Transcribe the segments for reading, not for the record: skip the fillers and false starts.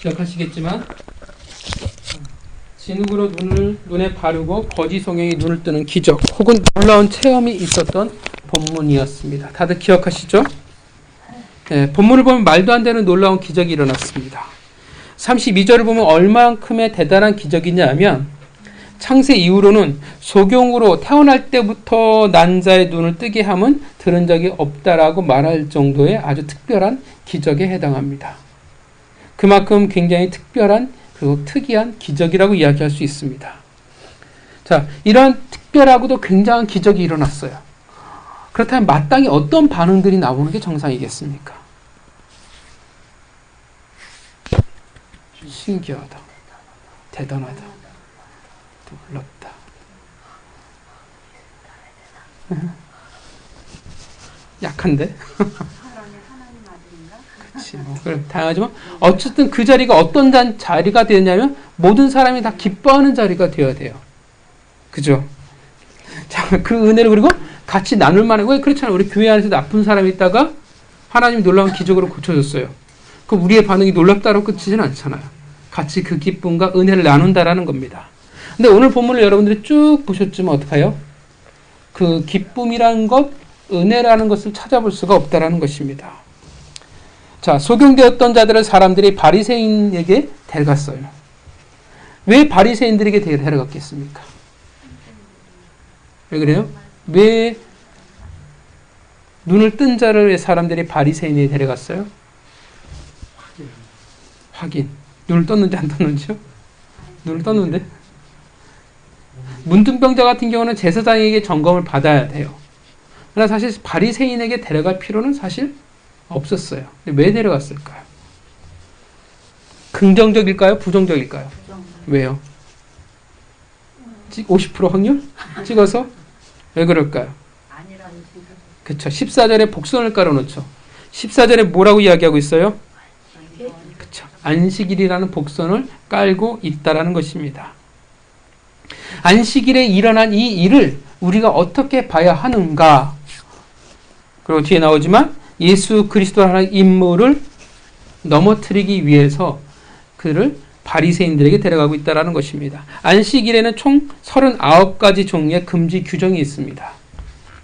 기억하시겠지만 진흙으로 눈에 바르고 거지 성령이 눈을 뜨는 기적 혹은 놀라운 체험이 있었던 본문이었습니다. 다들 기억하시죠? 네, 본문을 보면 말도 안 되는 놀라운 기적이 일어났습니다. 32절을 보면 얼만큼의 대단한 기적이냐 면 창세 이후로는 소경으로 태어날 때부터 난 자의 눈을 뜨게 함은 들은 적이 없다라고 말할 정도의 아주 특별한 기적에 해당합니다. 그만큼 굉장히 특별한 그리고 특이한 기적이라고 이야기할 수 있습니다. 자, 이런 특별하고도 굉장한 기적이 일어났어요. 그렇다면 마땅히 어떤 반응들이 나오는 게 정상이겠습니까? 신기하다. 대단하다. 놀랍다. 약한데? 그렇지. 그래, 다양하지만 어쨌든 그 자리가 어떤 자리가 되었냐면 모든 사람이 다 기뻐하는 자리가 되어야 돼요. 그죠? 자, 그 은혜를 그리고 같이 나눌 만한, 왜 그렇잖아요. 우리 교회 안에서도 아픈 사람이 있다가 하나님이 놀라운 기적으로 고쳐줬어요. 그럼 우리의 반응이 놀랍다로 끝이진 않잖아요. 같이 그 기쁨과 은혜를 나눈다라는 겁니다. 근데 오늘 본문을 여러분들이 쭉 보셨지만 어떡해요? 그 기쁨이라는 것, 은혜라는 것을 찾아볼 수가 없다라는 것입니다. 자, 소경되었던 자들을 사람들이 바리새인에게 데려갔어요. 왜 바리새인들에게 데려갔겠습니까? 왜 그래요? 왜 눈을 뜬 자를 왜 사람들이 바리새인에게 데려갔어요? 확인. 눈을 떴는지 안 떴는지요? 눈을 떴는데? 문둥병자 같은 경우는 제사장에게 점검을 받아야 돼요. 그러나 사실 바리새인에게 데려갈 필요는 사실 없었어요. 근데 왜 데려갔을까요? 긍정적일까요? 부정적일까요? 왜요? 50% 확률? 찍어서? 왜 그럴까요? 그쵸. 14절에 복선을 깔아놓죠. 14절에 뭐라고 이야기하고 있어요? 그쵸. 안식일이라는 복선을 깔고 있다라는 것입니다. 안식일에 일어난 이 일을 우리가 어떻게 봐야 하는가? 그리고 뒤에 나오지만 예수 그리스도라는 인물을 넘어뜨리기 위해서 그를 바리새인들에게 데려가고 있다는 것입니다. 안식일에는 총 39가지 종류의 금지 규정이 있습니다.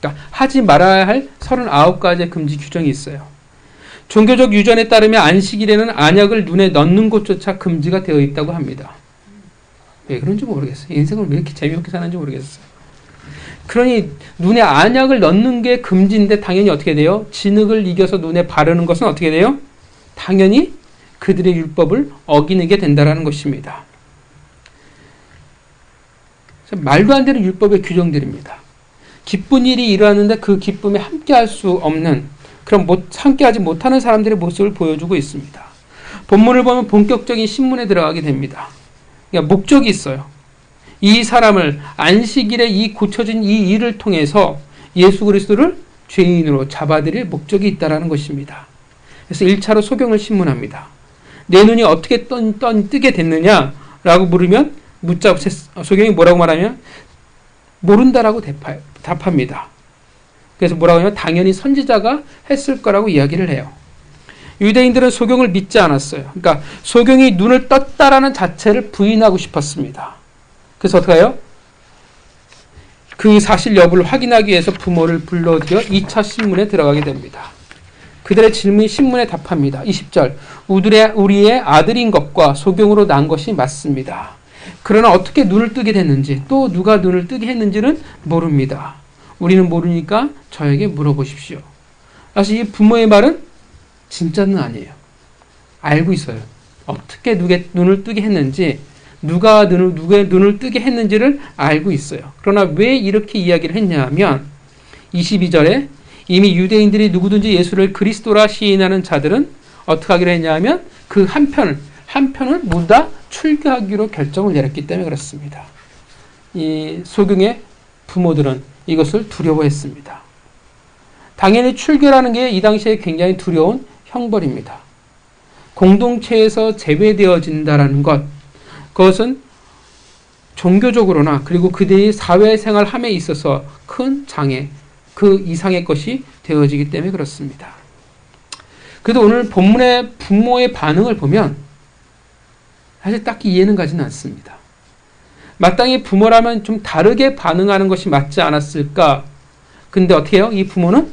그러니까 하지 말아야 할 39가지의 금지 규정이 있어요. 종교적 유전에 따르면 안식일에는 안약을 눈에 넣는 것조차 금지가 되어 있다고 합니다. 왜 그런지 모르겠어요. 인생을 왜 이렇게 재미없게 사는지 모르겠어요. 그러니 눈에 안약을 넣는 게 금지인데 당연히 어떻게 돼요? 진흙을 이겨서 눈에 바르는 것은 어떻게 돼요? 당연히 그들의 율법을 어기게 된다는 것입니다. 말도 안 되는 율법의 규정들입니다. 기쁜 일이 일어났는데 그 기쁨에 함께할 수 없는 그런 함께하지 못하는 사람들의 모습을 보여주고 있습니다. 본문을 보면 본격적인 신문에 들어가게 됩니다. 그러니까 목적이 있어요. 이 사람을 안식일에 이 고쳐진 이 일을 통해서 예수 그리스도를 죄인으로 잡아들일 목적이 있다는 것입니다. 그래서 1차로 소경을 신문합니다. 내 눈이 어떻게 뜨게 됐느냐라고 물으면 소경이 뭐라고 말하면 모른다라고 답합니다. 그래서 뭐라고 하냐면 당연히 선지자가 했을 거라고 이야기를 해요. 유대인들은 소경을 믿지 않았어요. 그러니까 소경이 눈을 떴다라는 자체를 부인하고 싶었습니다. 그래서 어떻게 해요? 그 사실 여부를 확인하기 위해서 부모를 불러들여 2차 신문에 들어가게 됩니다. 그들의 질문이 신문에 답합니다. 20절 우리의 아들인 것과 소경으로 난 것이 맞습니다. 그러나 어떻게 눈을 뜨게 됐는지 또 누가 눈을 뜨게 했는지는 모릅니다. 우리는 모르니까 저에게 물어보십시오. 사실 이 부모의 말은 진짜는 아니에요. 알고 있어요. 어떻게 눈을 뜨게 했는지 누가 눈을 뜨게 했는지를 알고 있어요. 그러나 왜 이렇게 이야기를 했냐면 22절에 이미 유대인들이 누구든지 예수를 그리스도라 시인하는 자들은 어떻게 하기로 했냐면 그 한편을 모두 다 출교하기로 결정을 내렸기 때문에 그렇습니다. 이 소경의 부모들은 이것을 두려워했습니다. 당연히 출교라는 게 이 당시에 굉장히 두려운 형벌입니다. 공동체에서 제외되어진다는 것, 그것은 종교적으로나 그리고 그들의 사회생활함에 있어서 큰 장애, 그 이상의 것이 되어지기 때문에 그렇습니다. 그래도 오늘 본문의 부모의 반응을 보면 사실 딱히 이해는 가지는 않습니다. 마땅히 부모라면 좀 다르게 반응하는 것이 맞지 않았을까? 근데 어떻게 해요? 이 부모는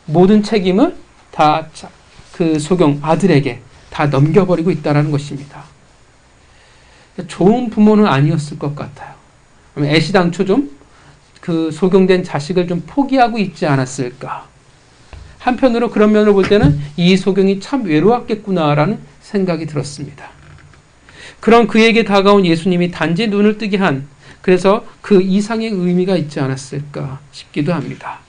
모든 책임을 다 그 소경 아들에게 다 넘겨버리고 있다는 것입니다. 좋은 부모는 아니었을 것 같아요. 애시당초 좀 그 소경된 자식을 좀 포기하고 있지 않았을까? 한편으로 그런 면을 볼 때는 이 소경이 참 외로웠겠구나라는 생각이 들었습니다. 그런 그에게 다가온 예수님이 단지 눈을 뜨게 한, 그래서 그 이상의 의미가 있지 않았을까 싶기도 합니다.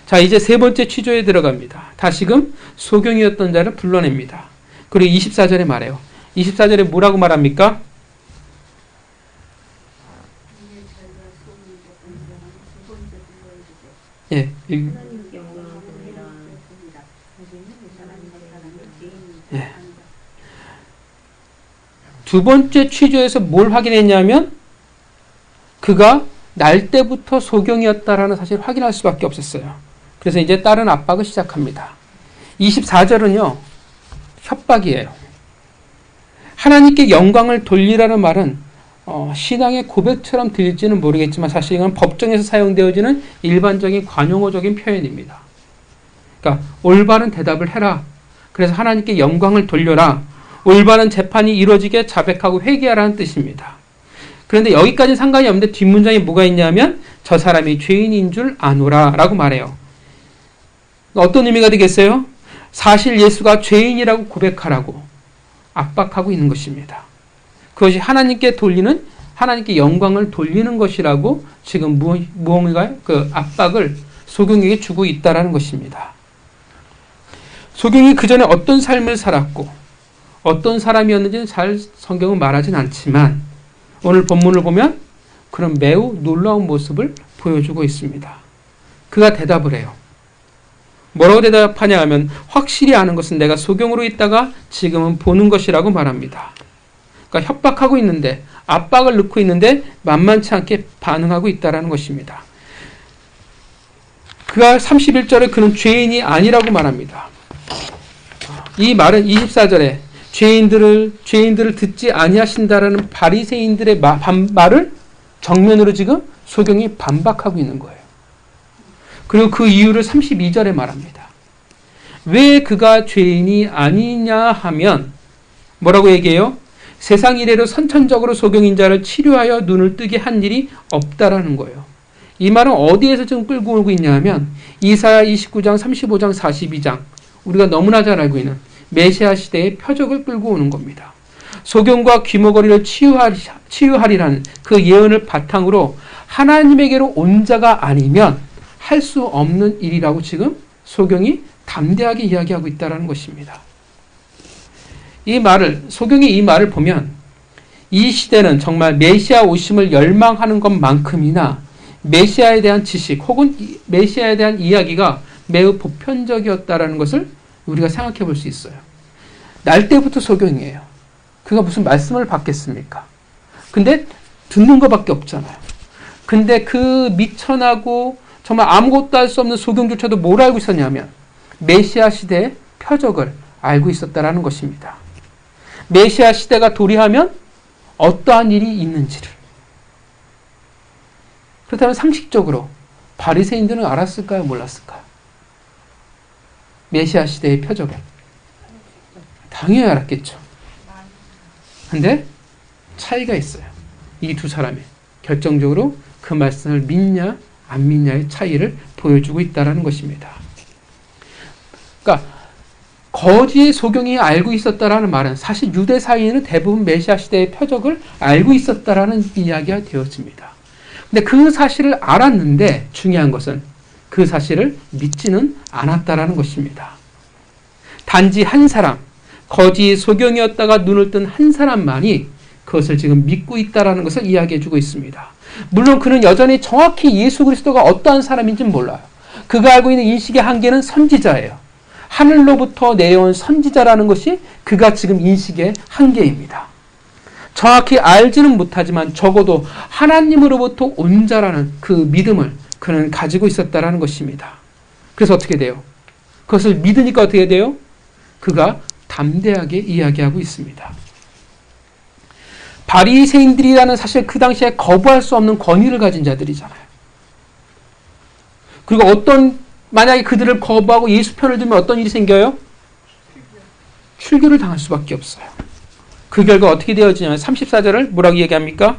자, 이제 세 번째 취조에 들어갑니다. 다시금 소경이었던 자를 불러냅니다. 그리고 24절에 말해요. 24절에 뭐라고 말합니까? 예. 예. 두 번째 취조에서 뭘 확인했냐면 그가 날 때부터 소경이었다라는 사실을 확인할 수밖에 없었어요. 그래서 이제 다른 압박을 시작합니다. 24절은요. 협박이에요. 하나님께 영광을 돌리라는 말은 신앙의 고백처럼 들릴지는 모르겠지만 사실 이건 법정에서 사용되어지는 일반적인 관용어적인 표현입니다. 그러니까 올바른 대답을 해라. 그래서 하나님께 영광을 돌려라. 올바른 재판이 이루어지게 자백하고 회개하라는 뜻입니다. 그런데 여기까지는 상관이 없는데 뒷문장에 뭐가 있냐면 저 사람이 죄인인 줄 아노라 라고 말해요. 어떤 의미가 되겠어요? 사실 예수가 죄인이라고 고백하라고 압박하고 있는 것입니다. 그것이 하나님께 영광을 돌리는 것이라고 지금 무언가의 그 압박을 소경에게 주고 있다라는 것입니다. 소경이 그 전에 어떤 삶을 살았고 어떤 사람이었는지는 잘 성경은 말하진 않지만 오늘 본문을 보면 그런 매우 놀라운 모습을 보여주고 있습니다. 그가 대답을 해요. 뭐라고 대답하냐 하면 확실히 아는 것은 내가 소경으로 있다가 지금은 보는 것이라고 말합니다. 그러니까 협박하고 있는데 압박을 넣고 있는데 만만치 않게 반응하고 있다는 것입니다. 그가 31절에 그는 죄인이 아니라고 말합니다. 이 말은 24절에 죄인들을 듣지 아니하신다라는 바리새인들의 말을 정면으로 지금 소경이 반박하고 있는 거예요. 그리고 그 이유를 32절에 말합니다. 왜 그가 죄인이 아니냐 하면 뭐라고 얘기해요? 세상 이래로 선천적으로 소경인 자를 치료하여 눈을 뜨게 한 일이 없다라는 거예요. 이 말은 어디에서 지금 끌고 오고 있냐 하면 이사야 29장, 35장, 42장 우리가 너무나 잘 알고 있는 메시아 시대의 표적을 끌고 오는 겁니다. 소경과 귀머거리를 치유하리라는 그 예언을 바탕으로 하나님에게로 온 자가 아니면 할 수 없는 일이라고 지금 소경이 담대하게 이야기하고 있다는 것입니다. 소경이 이 말을 보면 이 시대는 정말 메시아 오심을 열망하는 것만큼이나 메시아에 대한 지식 혹은 메시아에 대한 이야기가 매우 보편적이었다는 것을 우리가 생각해 볼 수 있어요. 날 때부터 소경이에요. 그가 무슨 말씀을 받겠습니까? 근데 듣는 것밖에 없잖아요. 근데 그 미천하고 정말 아무것도 할 수 없는 소경조차도 뭘 알고 있었냐면 메시아 시대의 표적을 알고 있었다라는 것입니다. 메시아 시대가 도래하면 어떠한 일이 있는지를. 그렇다면 상식적으로 바리새인들은 알았을까요? 몰랐을까요? 메시아 시대의 표적을. 당연히 알았겠죠. 근데 차이가 있어요. 이 두 사람이 결정적으로 그 말씀을 믿냐 안 믿냐의 차이를 보여주고 있다는 것입니다. 그러니까 거지의 소경이 알고 있었다라는 말은 사실 유대 사회에는 대부분 메시아 시대의 표적을 알고 있었다라는 이야기가 되었습니다. 근데 그 사실을 알았는데 중요한 것은 그 사실을 믿지는 않았다라는 것입니다. 단지 한 사람, 거지의 소경이었다가 눈을 뜬 한 사람만이 그것을 지금 믿고 있다라는 것을 이야기해주고 있습니다. 물론 그는 여전히 정확히 예수 그리스도가 어떠한 사람인지는 몰라요. 그가 알고 있는 인식의 한계는 선지자예요. 하늘로부터 내려온 선지자라는 것이 그가 지금 인식의 한계입니다. 정확히 알지는 못하지만 적어도 하나님으로부터 온 자라는 그 믿음을 그는 가지고 있었다라는 것입니다. 그래서 어떻게 돼요? 그것을 믿으니까 어떻게 돼요? 그가 담대하게 이야기하고 있습니다. 바리새인들이라는 사실 그 당시에 거부할 수 없는 권위를 가진 자들이잖아요. 그리고 만약에 그들을 거부하고 예수 편을 들면 어떤 일이 생겨요? 출교를 당할 수밖에 없어요. 그 결과 어떻게 되어지냐면 34절을 뭐라고 얘기합니까?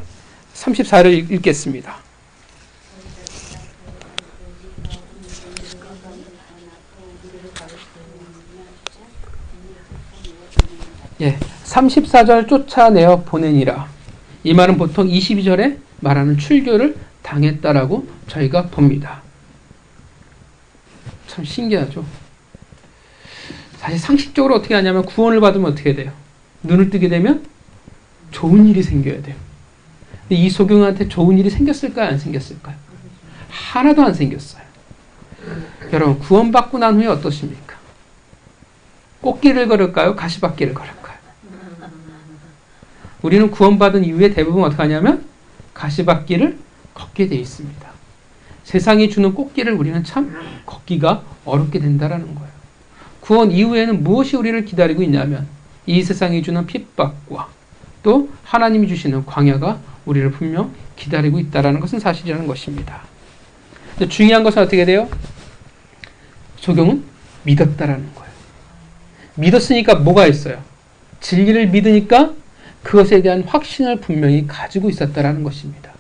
34절을 읽겠습니다. 예, 34절 쫓아내어 보내니라. 이 말은 보통 22절에 말하는 출교를 당했다라고 저희가 봅니다. 참 신기하죠. 사실 상식적으로 어떻게 하냐면 구원을 받으면 어떻게 돼요? 눈을 뜨게 되면 좋은 일이 생겨야 돼요. 근데 이 소경한테 좋은 일이 생겼을까요? 안 생겼을까요? 하나도 안 생겼어요. 여러분, 구원받고 난 후에 어떠십니까? 꽃길을 걸을까요? 가시밭길을 걸을까요? 우리는 구원받은 이후에 대부분 어떻게 하냐면 가시밭길을 걷게 되어 있습니다. 세상이 주는 꽃길을 우리는 참 걷기가 어렵게 된다는 거예요. 구원 이후에는 무엇이 우리를 기다리고 있냐면 이 세상이 주는 핍박과 또 하나님이 주시는 광야가 우리를 분명 기다리고 있다는 것은 사실이라는 것입니다. 근데 중요한 것은 어떻게 돼요? 소경은 믿었다라는 거예요. 믿었으니까 뭐가 있어요? 진리를 믿으니까 그것에 대한 확신을 분명히 가지고 있었다라는 것입니다.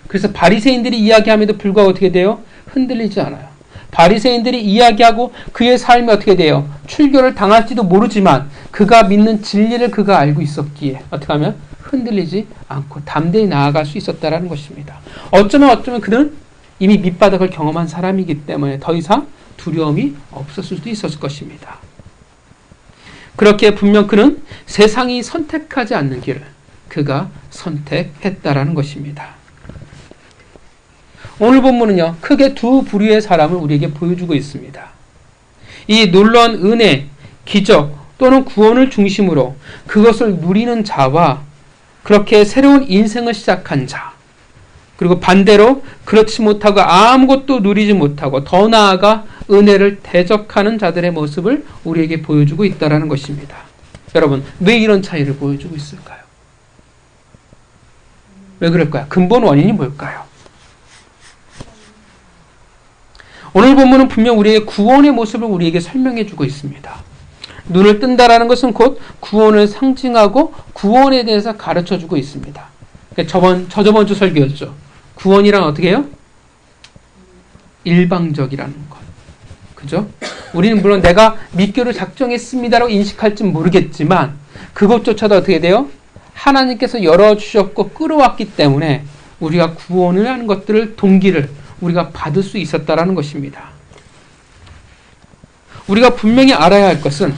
그래서 바리새인들이 이야기함에도 불구하고 어떻게 돼요? 흔들리지 않아요. 바리새인들이 이야기하고 그의 삶이 어떻게 돼요? 출교를 당할지도 모르지만 그가 믿는 진리를 그가 알고 있었기에 어떻게 하면 흔들리지 않고 담대히 나아갈 수 있었다라는 것입니다. 어쩌면 그는 이미 밑바닥을 경험한 사람이기 때문에 더 이상 두려움이 없었을 수도 있었을 것입니다. 그렇게 분명 그는 세상이 선택하지 않는 길을 그가 선택했다라는 것입니다. 오늘 본문은요, 크게 두 부류의 사람을 우리에게 보여주고 있습니다. 이 놀라운 은혜, 기적 또는 구원을 중심으로 그것을 누리는 자와 그렇게 새로운 인생을 시작한 자, 그리고 반대로 그렇지 못하고 아무것도 누리지 못하고 더 나아가 은혜를 대적하는 자들의 모습을 우리에게 보여주고 있다는 것입니다. 여러분, 왜 이런 차이를 보여주고 있을까요? 왜 그럴까요? 근본 원인이 뭘까요? 오늘 본문은 분명 우리의 구원의 모습을 우리에게 설명해 주고 있습니다. 눈을 뜬다라는 것은 곧 구원을 상징하고 구원에 대해서 가르쳐 주고 있습니다. 저저번 주 설교였죠. 구원이란 어떻게 해요? 일방적이라는 것. 그죠? 우리는 물론 내가 믿기로 작정했습니다라고 인식할지 모르겠지만 그것조차도 어떻게 돼요? 하나님께서 열어주셨고 끌어왔기 때문에 우리가 구원을 하는 것들을 동기를 우리가 받을 수 있었다라는 것입니다. 우리가 분명히 알아야 할 것은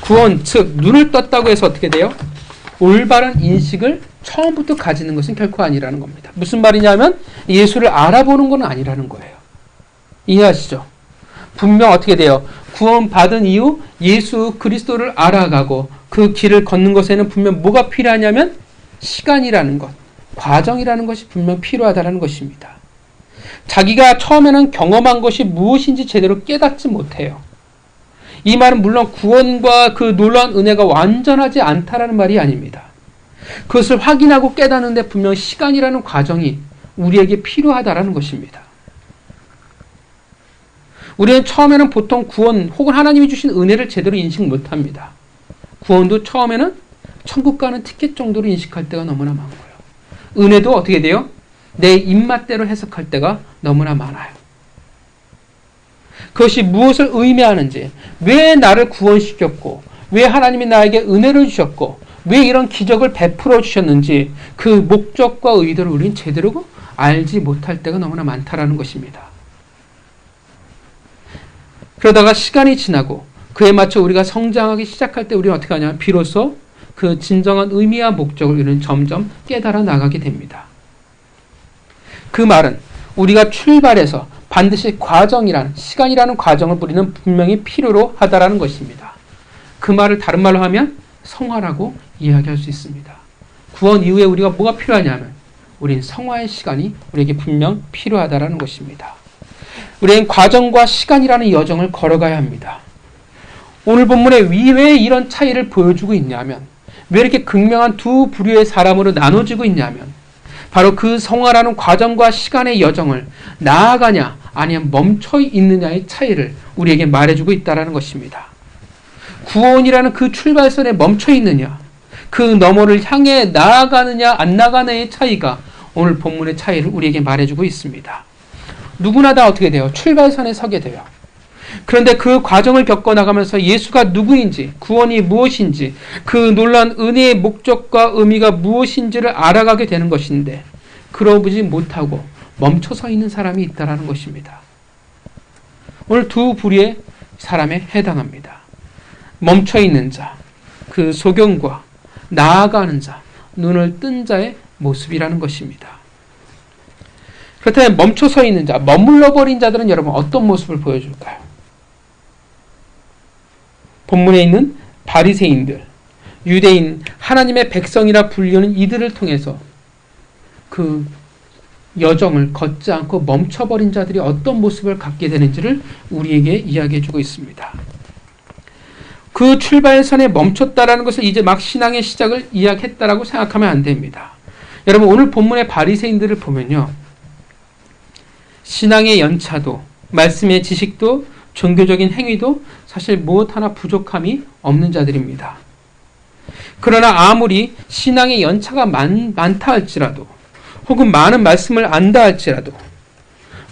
구원, 즉 눈을 떴다고 해서 어떻게 돼요? 올바른 인식을 처음부터 가지는 것은 결코 아니라는 겁니다. 무슨 말이냐면 예수를 알아보는 건 아니라는 거예요. 이해하시죠? 분명 어떻게 돼요? 구원받은 이후 예수 그리스도를 알아가고 그 길을 걷는 것에는 분명 뭐가 필요하냐면 시간이라는 것, 과정이라는 것이 분명 필요하다는 것입니다. 자기가 처음에는 경험한 것이 무엇인지 제대로 깨닫지 못해요. 이 말은 물론 구원과 그 놀라운 은혜가 완전하지 않다라는 말이 아닙니다. 그것을 확인하고 깨닫는데 분명 시간이라는 과정이 우리에게 필요하다라는 것입니다. 우리는 처음에는 보통 구원 혹은 하나님이 주신 은혜를 제대로 인식 못합니다. 구원도 처음에는 천국 가는 티켓 정도로 인식할 때가 너무나 많고요. 은혜도 어떻게 돼요? 내 입맛대로 해석할 때가 너무나 많아요. 그것이 무엇을 의미하는지, 왜 나를 구원시켰고, 왜 하나님이 나에게 은혜를 주셨고, 왜 이런 기적을 베풀어 주셨는지 그 목적과 의도를 우리는 제대로 알지 못할 때가 너무나 많다라는 것입니다. 그러다가 시간이 지나고 그에 맞춰 우리가 성장하기 시작할 때 우리는 어떻게 하냐면 비로소 그 진정한 의미와 목적을 우리는 점점 깨달아 나가게 됩니다. 그 말은 우리가 출발해서 반드시 과정이라는 시간이라는 과정을 우리는 분명히 필요로 하다라는 것입니다. 그 말을 다른 말로 하면 성화라고 이야기할 수 있습니다. 구원 이후에 우리가 뭐가 필요하냐면 우린 성화의 시간이 우리에게 분명 필요하다라는 것입니다. 우리는 과정과 시간이라는 여정을 걸어가야 합니다. 오늘 본문에 왜 이런 차이를 보여주고 있냐면 왜 이렇게 극명한 두 부류의 사람으로 나눠지고 있냐면 바로 그 성화라는 과정과 시간의 여정을 나아가냐 아니면 멈춰 있느냐의 차이를 우리에게 말해주고 있다는 것입니다. 구원이라는 그 출발선에 멈춰 있느냐, 그 너머를 향해 나아가느냐 안 나가느냐의 차이가 오늘 본문의 차이를 우리에게 말해주고 있습니다. 누구나 다 어떻게 돼요? 출발선에 서게 돼요. 그런데 그 과정을 겪어나가면서 예수가 누구인지, 구원이 무엇인지, 그 놀라운 은혜의 목적과 의미가 무엇인지를 알아가게 되는 것인데 그러지 못하고 멈춰서 있는 사람이 있다는 것입니다. 오늘 두 부류의 사람에 해당합니다. 멈춰있는 자, 그 소경과 나아가는 자, 눈을 뜬 자의 모습이라는 것입니다. 그렇다면 멈춰서 있는 자, 머물러버린 자들은 여러분 어떤 모습을 보여줄까요? 본문에 있는 바리새인들, 유대인, 하나님의 백성이라 불리는 이들을 통해서 그 여정을 걷지 않고 멈춰버린 자들이 어떤 모습을 갖게 되는지를 우리에게 이야기해주고 있습니다. 그 출발선에 멈췄다라는 것을 이제 막 신앙의 시작을 이야기했다라고 생각하면 안 됩니다. 여러분 오늘 본문의 바리새인들을 보면요, 신앙의 연차도 말씀의 지식도 종교적인 행위도 사실 무엇 하나 부족함이 없는 자들입니다. 그러나 아무리 신앙의 연차가 많다 할지라도 혹은 많은 말씀을 안다 할지라도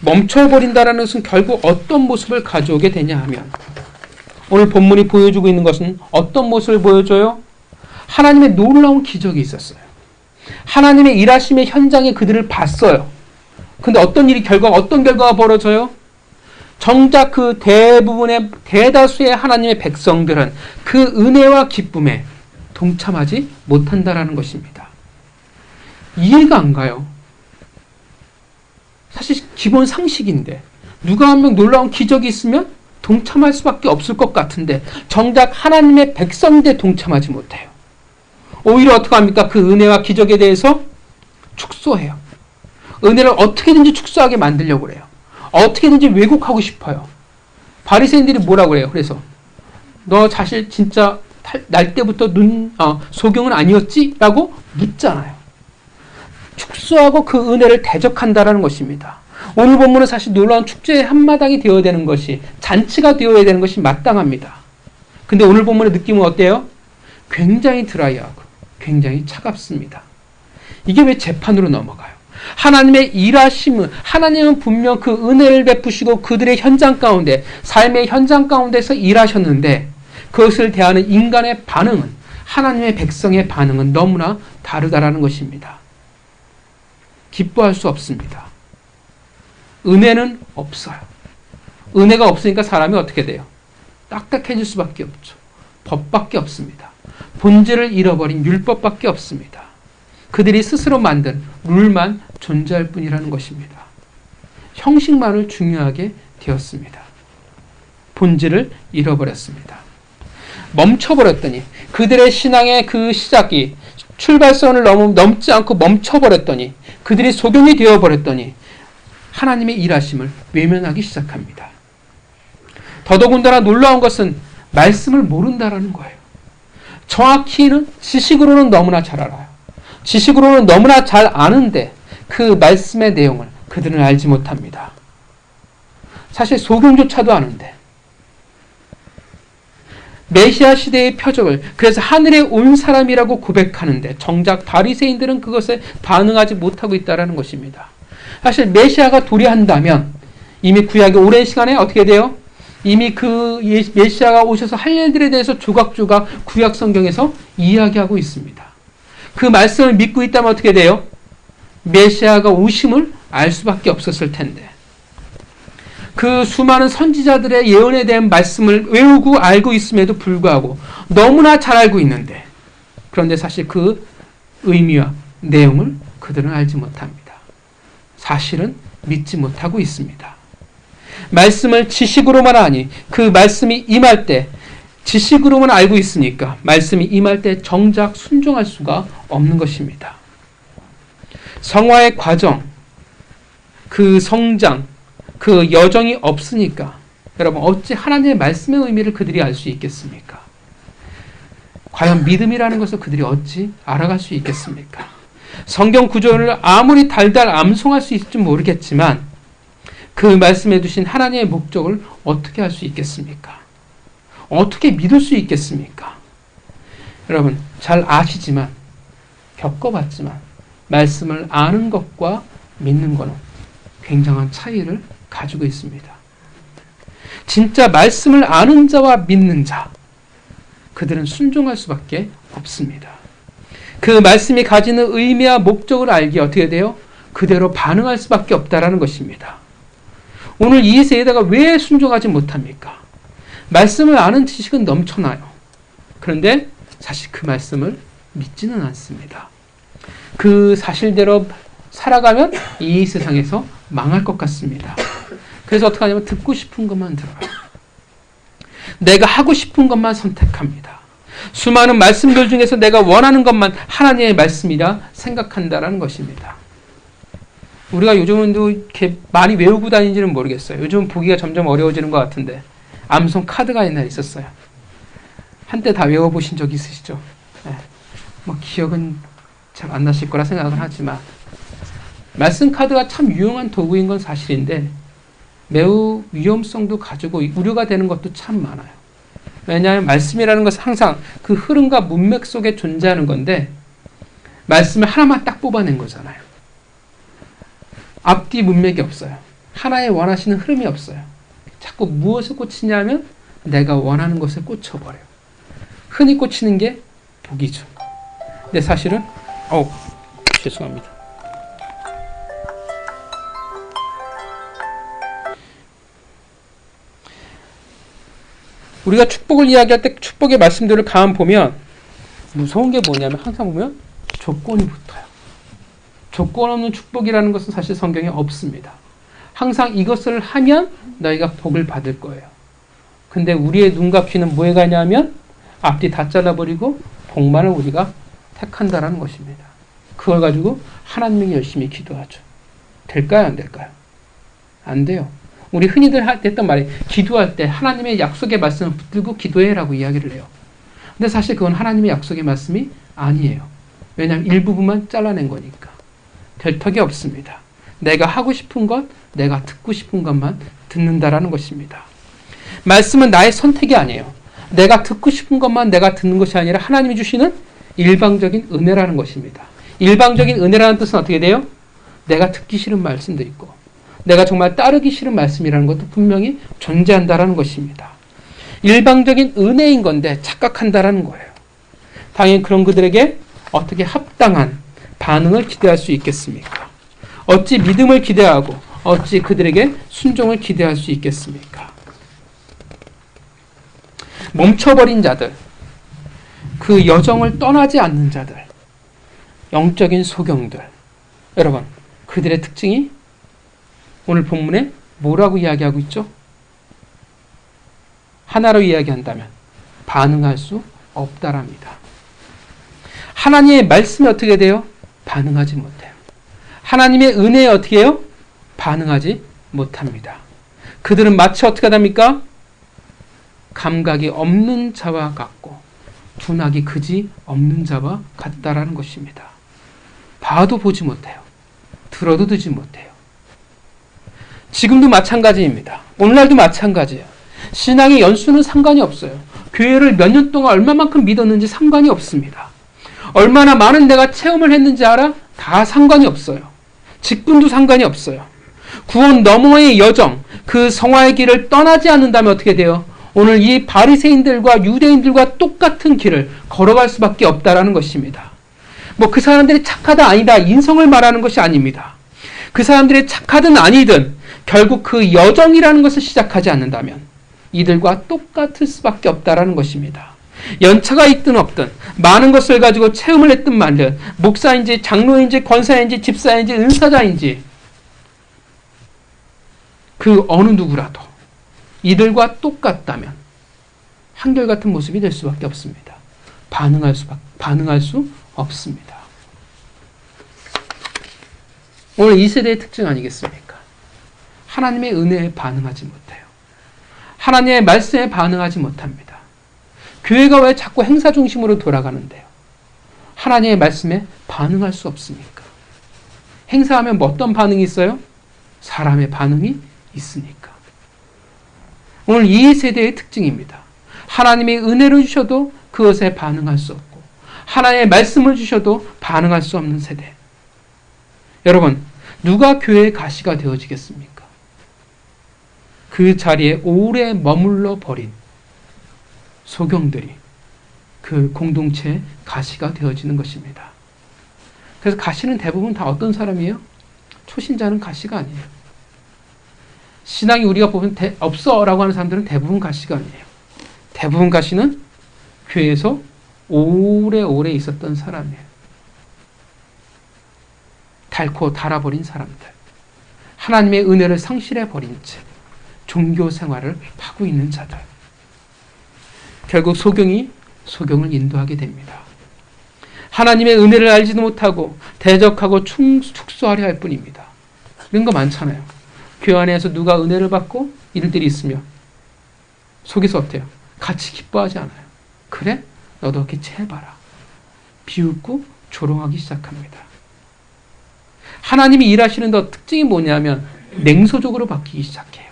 멈춰버린다는 것은 결국 어떤 모습을 가져오게 되냐 하면 오늘 본문이 보여주고 있는 것은 어떤 모습을 보여줘요? 하나님의 놀라운 기적이 있었어요. 하나님의 일하심의 현장에 그들을 봤어요. 근데 어떤 결과가 벌어져요? 정작 그 대다수의 하나님의 백성들은 그 은혜와 기쁨에 동참하지 못한다라는 것입니다. 이해가 안 가요. 사실 기본 상식인데 누가 한 명 놀라운 기적이 있으면 동참할 수밖에 없을 것 같은데 정작 하나님의 백성인데 동참하지 못해요. 오히려 어떻게 합니까? 그 은혜와 기적에 대해서 축소해요. 은혜를 어떻게든지 축소하게 만들려고 그래요. 어떻게든지 왜곡하고 싶어요. 바리새인들이 뭐라고 그래요? 그래서 너 사실 진짜 날 때부터 소경은 아니었지? 라고 묻잖아요. 축소하고 그 은혜를 대적한다라는 것입니다. 오늘 본문은 사실 놀라운 축제의 한마당이 되어야 되는 것이, 잔치가 되어야 되는 것이 마땅합니다. 근데 오늘 본문의 느낌은 어때요? 굉장히 드라이하고 굉장히 차갑습니다. 이게 왜 재판으로 넘어가요? 하나님의 일하심은, 하나님은 분명 그 은혜를 베푸시고 그들의 현장 가운데, 삶의 현장 가운데서 일하셨는데 그것을 대하는 인간의 반응은, 하나님의 백성의 반응은 너무나 다르다라는 것입니다. 기뻐할 수 없습니다. 은혜는 없어요. 은혜가 없으니까 사람이 어떻게 돼요? 딱딱해질 수밖에 없죠. 법밖에 없습니다. 본질을 잃어버린 율법밖에 없습니다. 그들이 스스로 만든 룰만 존재할 뿐이라는 것입니다. 형식만을 중요하게 되었습니다. 본질을 잃어버렸습니다. 멈춰버렸더니, 그들의 신앙의 그 시작이 출발선을 넘지 않고 멈춰버렸더니, 그들이 소경이 되어버렸더니 하나님의 일하심을 외면하기 시작합니다. 더더군다나 놀라운 것은 말씀을 모른다라는 거예요. 정확히는 지식으로는 너무나 잘 알아요. 지식으로는 너무나 잘 아는데 그 말씀의 내용을 그들은 알지 못합니다. 사실 소경조차도 아는데 메시아 시대의 표적을, 그래서 하늘에 온 사람이라고 고백하는데 정작 바리새인들은 그것에 반응하지 못하고 있다는 것입니다. 사실 메시아가 도래한다면 이미 구약의 오랜 시간에 어떻게 돼요? 이미 그 메시아가 오셔서 할 일들에 대해서 조각조각 구약 성경에서 이야기하고 있습니다. 그 말씀을 믿고 있다면 어떻게 돼요? 메시아가 오심을 알 수밖에 없었을 텐데, 그 수많은 선지자들의 예언에 대한 말씀을 외우고 알고 있음에도 불구하고 너무나 잘 알고 있는데, 그런데 사실 그 의미와 내용을 그들은 알지 못합니다. 사실은 믿지 못하고 있습니다. 말씀을 지식으로만 하니 그 말씀이 임할 때, 지식으로만 알고 있으니까 말씀이 임할 때 정작 순종할 수가 없는 것입니다. 성화의 과정, 그 성장, 그 여정이 없으니까 여러분 어찌 하나님의 말씀의 의미를 그들이 알 수 있겠습니까? 과연 믿음이라는 것을 그들이 어찌 알아갈 수 있겠습니까? 성경 구절을 아무리 달달 암송할 수 있을지 모르겠지만 그 말씀해 두신 하나님의 목적을 어떻게 할 수 있겠습니까? 어떻게 믿을 수 있겠습니까? 여러분 잘 아시지만 겪어봤지만 말씀을 아는 것과 믿는 것은 굉장한 차이를 가지고 있습니다. 진짜 말씀을 아는 자와 믿는 자, 그들은 순종할 수밖에 없습니다. 그 말씀이 가지는 의미와 목적을 알기에 어떻게 돼요? 그대로 반응할 수밖에 없다라는 것입니다. 오늘 이 세대가 왜 순종하지 못합니까? 말씀을 아는 지식은 넘쳐나요. 그런데 사실 그 말씀을 믿지는 않습니다. 그 사실대로 살아가면 이 세상에서 망할 것 같습니다. 그래서 어떻게 하냐면 듣고 싶은 것만 들어요. 내가 하고 싶은 것만 선택합니다. 수많은 말씀들 중에서 내가 원하는 것만 하나님의 말씀이라 생각한다라는 것입니다. 우리가 요즘은 이렇게 많이 외우고 다니는지는 모르겠어요. 요즘 보기가 점점 어려워지는 것 같은데 암송 카드가 옛날에 있었어요. 한때 다 외워보신 적 있으시죠? 네. 뭐 기억은 잘 안 나실 거라 생각을 하지만 말씀 카드가 참 유용한 도구인 건 사실인데 매우 위험성도 가지고 우려가 되는 것도 참 많아요. 왜냐하면 말씀이라는 것은 항상 그 흐름과 문맥 속에 존재하는 건데 말씀을 하나만 딱 뽑아낸 거잖아요. 앞뒤 문맥이 없어요. 하나의 원하시는 흐름이 없어요. 자꾸 무엇을 꽂히냐면 내가 원하는 것에 꽂혀버려요. 흔히 꽂히는 게 복이죠. 근데 사실은 죄송합니다. 우리가 축복을 이야기할 때 축복의 말씀들을 가만 보면 무서운 게 뭐냐면 항상 보면 조건이 붙어요. 조건 없는 축복이라는 것은 사실 성경에 없습니다. 항상 이것을 하면 너희가 복을 받을 거예요. 근데 우리의 눈과 귀는 뭐에 가냐면 앞뒤 다 잘라버리고 복만을 우리가 택한다라는 것입니다. 그걸 가지고 하나님에게 열심히 기도하죠. 될까요? 안 될까요? 안 돼요. 우리 흔히들 했던 말이 기도할 때 하나님의 약속의 말씀을 붙들고 기도해라고 이야기를 해요. 근데 사실 그건 하나님의 약속의 말씀이 아니에요. 왜냐하면 일부분만 잘라낸 거니까. 될 턱이 없습니다. 내가 하고 싶은 것, 내가 듣고 싶은 것만 듣는다라는 것입니다. 말씀은 나의 선택이 아니에요. 내가 듣고 싶은 것만 내가 듣는 것이 아니라 하나님이 주시는 일방적인 은혜라는 것입니다. 일방적인 은혜라는 뜻은 어떻게 돼요? 내가 듣기 싫은 말씀도 있고 내가 정말 따르기 싫은 말씀이라는 것도 분명히 존재한다라는 것입니다. 일방적인 은혜인 건데 착각한다라는 거예요. 당연히 그런 그들에게 어떻게 합당한 반응을 기대할 수 있겠습니까? 어찌 믿음을 기대하고 어찌 그들에게 순종을 기대할 수 있겠습니까? 멈춰버린 자들, 그 여정을 떠나지 않는 자들, 영적인 소경들, 여러분 그들의 특징이 오늘 본문에 뭐라고 이야기하고 있죠? 하나로 이야기한다면 반응할 수 없다랍니다. 하나님의 말씀에 어떻게 돼요? 반응하지 못해요. 하나님의 은혜에 어떻게 해요? 반응하지 못합니다. 그들은 마치 어떻게 합니까? 감각이 없는 자와 같고 둔하기 그지 없는 자와 같다라는 것입니다. 봐도 보지 못해요. 들어도 듣지 못해요. 지금도 마찬가지입니다. 오늘날도 마찬가지예요. 신앙의 연수는 상관이 없어요. 교회를 몇 년 동안 얼마만큼 믿었는지 상관이 없습니다. 얼마나 많은 내가 체험을 했는지 알아? 다 상관이 없어요. 직분도 상관이 없어요. 구원 너머의 여정, 그 성화의 길을 떠나지 않는다면 어떻게 돼요? 오늘 이 바리새인들과 유대인들과 똑같은 길을 걸어갈 수밖에 없다라는 것입니다. 뭐 그 사람들이 착하다 아니다 인성을 말하는 것이 아닙니다. 그 사람들이 착하든 아니든 결국 그 여정이라는 것을 시작하지 않는다면 이들과 똑같을 수밖에 없다라는 것입니다. 연차가 있든 없든 많은 것을 가지고 체험을 했든 말든 목사인지 장로인지 권사인지 집사인지 은사자인지 그 어느 누구라도 이들과 똑같다면 한결같은 모습이 될 수밖에 없습니다. 반응할 수 없습니다. 오늘 이 세대의 특징 아니겠습니까? 하나님의 은혜에 반응하지 못해요. 하나님의 말씀에 반응하지 못합니다. 교회가 왜 자꾸 행사 중심으로 돌아가는데요? 하나님의 말씀에 반응할 수 없으니까. 행사하면 뭐 어떤 반응이 있어요? 사람의 반응이 있으니까. 오늘 이 세대의 특징입니다. 하나님이 은혜를 주셔도 그것에 반응할 수 없고, 하나님의 말씀을 주셔도 반응할 수 없는 세대. 여러분, 누가 교회의 가시가 되어지겠습니까? 그 자리에 오래 머물러 버린 소경들이 그 공동체의 가시가 되어지는 것입니다. 그래서 가시는 대부분 다 어떤 사람이에요? 초신자는 가시가 아니에요. 신앙이 우리가 보면 없어 라고 하는 사람들은 대부분 가시가 아니에요. 대부분 가시는 교회에서 오래오래 있었던 사람이에요. 닳고 닳아버린 사람들. 하나님의 은혜를 상실해버린 채 종교 생활을 하고 있는 자들. 결국 소경이 소경을 인도하게 됩니다. 하나님의 은혜를 알지도 못하고 대적하고 축소하려 할 뿐입니다. 이런 거 많잖아요. 교회 안에서 누가 은혜를 받고 이들이 있으면 속에서 어때요? 같이 기뻐하지 않아요. 그래? 너도 그렇게 채해봐라. 비웃고 조롱하기 시작합니다. 하나님이 일하시는 더 특징이 뭐냐면 냉소적으로 바뀌기 시작해요.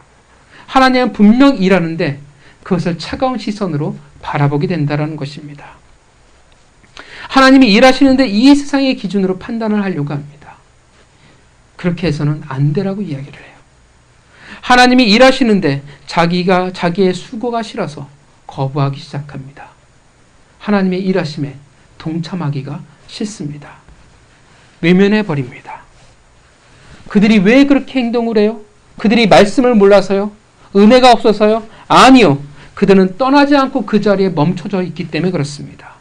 하나님은 분명 일하는데 그것을 차가운 시선으로 바라보게 된다는 것입니다. 하나님이 일하시는데 이 세상의 기준으로 판단을 하려고 합니다. 그렇게 해서는 안 되라고 이야기를 해요. 하나님이 일하시는데 자기의 수고가 싫어서 거부하기 시작합니다. 하나님의 일하심에 동참하기가 싫습니다. 외면해 버립니다. 그들이 왜 그렇게 행동을 해요? 그들이 말씀을 몰라서요? 은혜가 없어서요? 아니요. 그들은 떠나지 않고 그 자리에 멈춰져 있기 때문에 그렇습니다.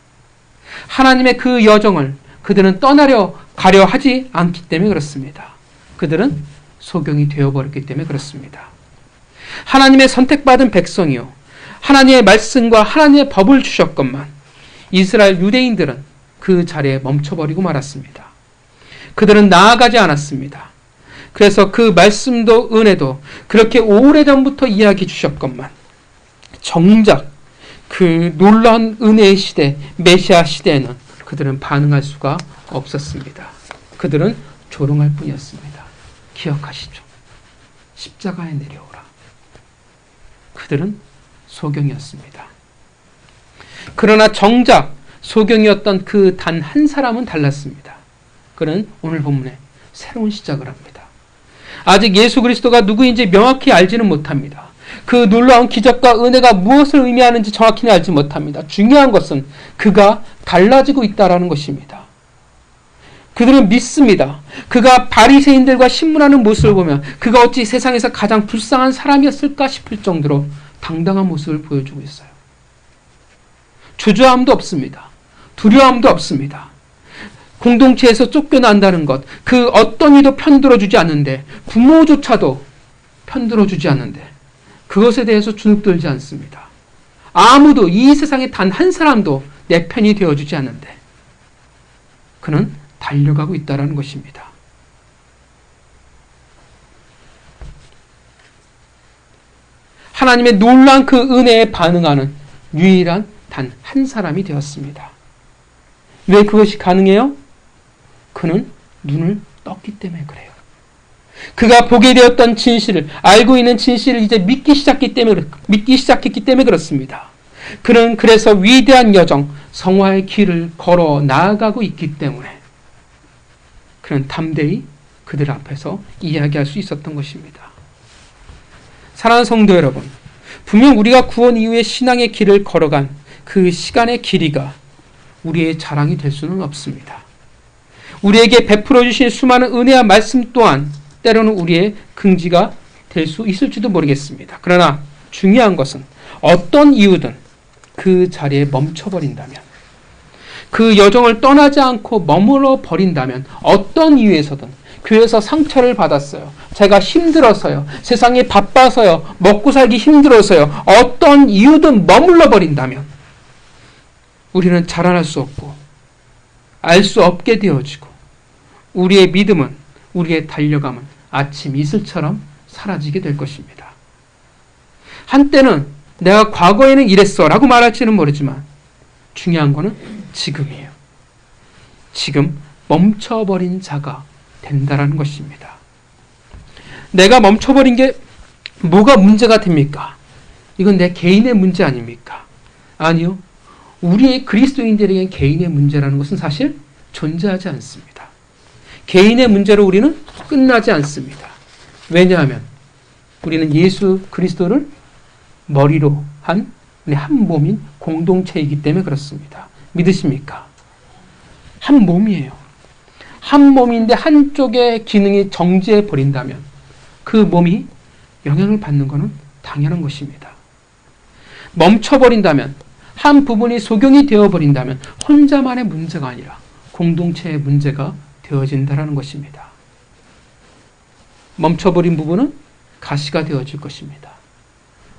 하나님의 그 여정을 그들은 가려 하지 않기 때문에 그렇습니다. 그들은 소경이 되어버렸기 때문에 그렇습니다. 하나님의 선택받은 백성이요. 하나님의 말씀과 하나님의 법을 주셨건만 이스라엘 유대인들은 그 자리에 멈춰버리고 말았습니다. 그들은 나아가지 않았습니다. 그래서 그 말씀도 은혜도 그렇게 오래전부터 이야기해 주셨건만 정작 그 놀라운 은혜의 시대, 메시아 시대에는 그들은 반응할 수가 없었습니다. 그들은 조롱할 뿐이었습니다. 기억하시죠? 십자가에 내려오라. 그들은 소경이었습니다. 그러나 정작 소경이었던 그 단 한 사람은 달랐습니다. 그는 오늘 본문에 새로운 시작을 합니다. 아직 예수 그리스도가 누구인지 명확히 알지는 못합니다. 그 놀라운 기적과 은혜가 무엇을 의미하는지 정확히는 알지 못합니다. 중요한 것은 그가 달라지고 있다는 것입니다. 그들은 믿습니다. 그가 바리새인들과 신문하는 모습을 보면 그가 어찌 세상에서 가장 불쌍한 사람이었을까 싶을 정도로 당당한 모습을 보여주고 있어요. 주저함도 없습니다. 두려움도 없습니다. 공동체에서 쫓겨난다는 것, 그 어떤 이도 편들어주지 않는데, 부모조차도 편들어주지 않는데 그것에 대해서 주눅들지 않습니다. 아무도, 이 세상에 단 한 사람도 내 편이 되어주지 않는데 그는 달려가고 있다는 것입니다. 하나님의 놀라운 그 은혜에 반응하는 유일한 단 한 사람이 되었습니다. 왜 그것이 가능해요? 그는 눈을 떴기 때문에 그래요. 그가 보게 되었던 진실을, 알고 있는 진실을 이제 믿기 시작했기 때문에 그렇습니다. 그는 그래서 위대한 여정, 성화의 길을 걸어 나아가고 있기 때문에 그는 담대히 그들 앞에서 이야기할 수 있었던 것입니다. 사랑하는 성도 여러분, 분명 우리가 구원 이후에 신앙의 길을 걸어간 그 시간의 길이가 우리의 자랑이 될 수는 없습니다. 우리에게 베풀어 주신 수많은 은혜와 말씀 또한 때로는 우리의 긍지가 될 수 있을지도 모르겠습니다. 그러나 중요한 것은 어떤 이유든 그 자리에 멈춰버린다면, 그 여정을 떠나지 않고 머물러 버린다면, 어떤 이유에서든 교회에서 상처를 받았어요. 제가 힘들어서요. 세상에 바빠서요. 먹고 살기 힘들어서요. 어떤 이유든 머물러 버린다면 우리는 자라날 수 없고 알 수 없게 되어지고 우리의 믿음은, 우리의 달려감은 아침 이슬처럼 사라지게 될 것입니다. 한때는 내가 과거에는 이랬어 라고 말할지는 모르지만 중요한 거는 지금이에요. 지금 멈춰버린 자가 된다라는 것입니다. 내가 멈춰버린 게 뭐가 문제가 됩니까? 이건 내 개인의 문제 아닙니까? 아니요. 우리의 그리스도인들에겐 개인의 문제라는 것은 사실 존재하지 않습니다. 개인의 문제로 우리는 끝나지 않습니다. 왜냐하면 우리는 예수 그리스도를 머리로 한 몸인 공동체이기 때문에 그렇습니다. 믿으십니까? 한 몸이에요. 한 몸인데 한쪽의 기능이 정지해 버린다면 그 몸이 영향을 받는 것은 당연한 것입니다. 멈춰버린다면, 한 부분이 소경이 되어버린다면 혼자만의 문제가 아니라 공동체의 문제가 되어진다는 것입니다. 멈춰버린 부분은 가시가 되어질 것입니다.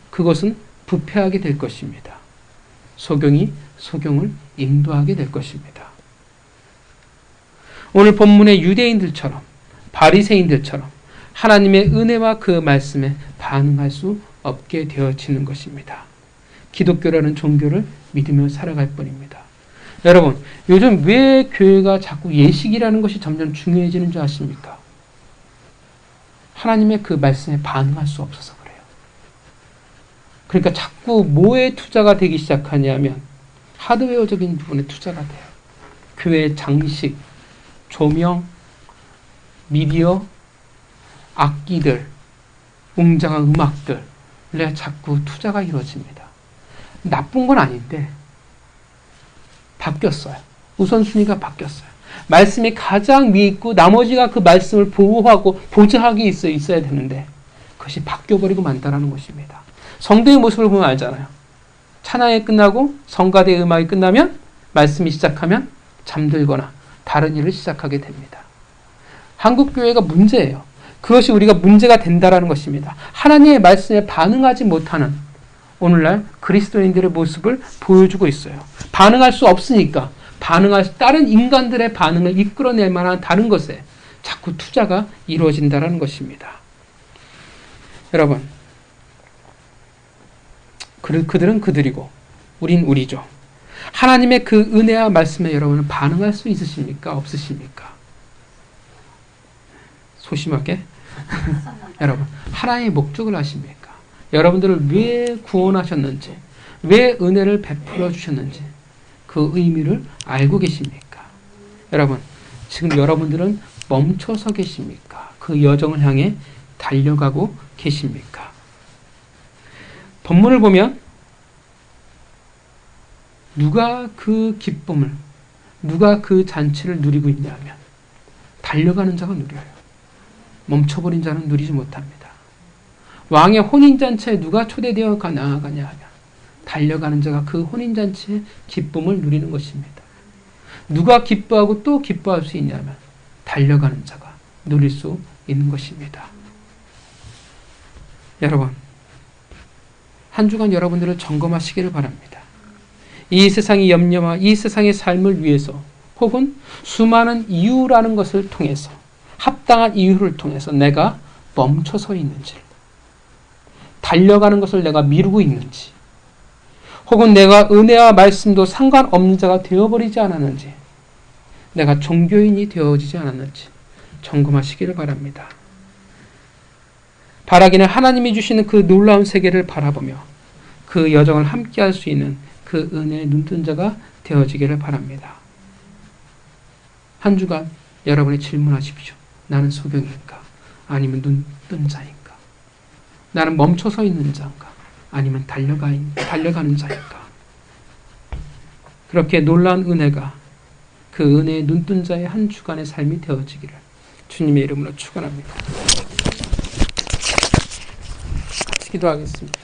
그것은 부패하게 될 것입니다. 소경이 소경을 인도하게 될 것입니다. 오늘 본문의 유대인들처럼, 바리새인들처럼 하나님의 은혜와 그 말씀에 반응할 수 없게 되어지는 것입니다. 기독교라는 종교를 믿으며 살아갈 뿐입니다. 여러분, 요즘 왜 교회가 자꾸 예식이라는 것이 점점 중요해지는 줄 아십니까? 하나님의 그 말씀에 반응할 수 없어서 그래요. 그러니까 자꾸 뭐에 투자가 되기 시작하냐면 하드웨어적인 부분에 투자가 돼요. 교회의 장식, 조명, 미디어, 악기들, 웅장한 음악들에 자꾸 투자가 이루어집니다. 나쁜 건 아닌데 바뀌었어요. 우선순위가 바뀌었어요. 말씀이 가장 위에 있고 나머지가 그 말씀을 보호하고 보좌하기 있어야 되는데 그것이 바뀌어버리고 만다라는 것입니다. 성도의 모습을 보면 알잖아요. 찬양이 끝나고 성가대 음악이 끝나면 말씀이 시작하면 잠들거나 다른 일을 시작하게 됩니다. 한국 교회가 문제예요. 그것이 우리가 문제가 된다라는 것입니다. 하나님의 말씀에 반응하지 못하는 오늘날 그리스도인들의 모습을 보여주고 있어요. 반응할 수 없으니까 다른 인간들의 반응을 이끌어낼 만한 다른 것에 자꾸 투자가 이루어진다는 것입니다. 여러분, 그들은 그들이고 우린 우리죠. 하나님의 그 은혜와 말씀에 여러분은 반응할 수 있으십니까? 없으십니까? 소심하게 여러분, 하나님의 목적을 아십니까? 여러분들을 왜 구원하셨는지, 왜 은혜를 베풀어 주셨는지 그 의미를 알고 계십니까? 여러분, 지금 여러분들은 멈춰서 계십니까? 그 여정을 향해 달려가고 계십니까? 본문을 보면 누가 그 기쁨을, 누가 그 잔치를 누리고 있냐면 달려가는 자가 누려요. 멈춰버린 자는 누리지 못합니다. 왕의 혼인잔치에 누가 초대되어 나아가냐 하면 달려가는 자가 그 혼인잔치의 기쁨을 누리는 것입니다. 누가 기뻐하고 또 기뻐할 수 있냐면 달려가는 자가 누릴 수 있는 것입니다. 여러분, 한 주간 여러분들을 점검하시기를 바랍니다. 이 세상의 염려와 이 세상의 삶을 위해서 혹은 수많은 이유라는 것을 통해서 합당한 이유를 통해서 내가 멈춰서 있는지를, 달려가는 것을 내가 미루고 있는지, 혹은 내가 은혜와 말씀도 상관없는 자가 되어버리지 않았는지, 내가 종교인이 되어지지 않았는지 점검하시기를 바랍니다. 바라기는 하나님이 주시는 그 놀라운 세계를 바라보며 그 여정을 함께할 수 있는 그 은혜의 눈뜬 자가 되어지기를 바랍니다. 한 주간 여러분이 질문하십시오. 나는 소경인가? 아니면 눈뜬 자인가? 나는 멈춰서 있는 자인가? 아니면 달려가는 자인가? 그렇게 놀라운 은혜가 그 은혜의 눈뜬 자의 한 주간의 삶이 되어지기를 주님의 이름으로 축원합니다. 같이 기도하겠습니다.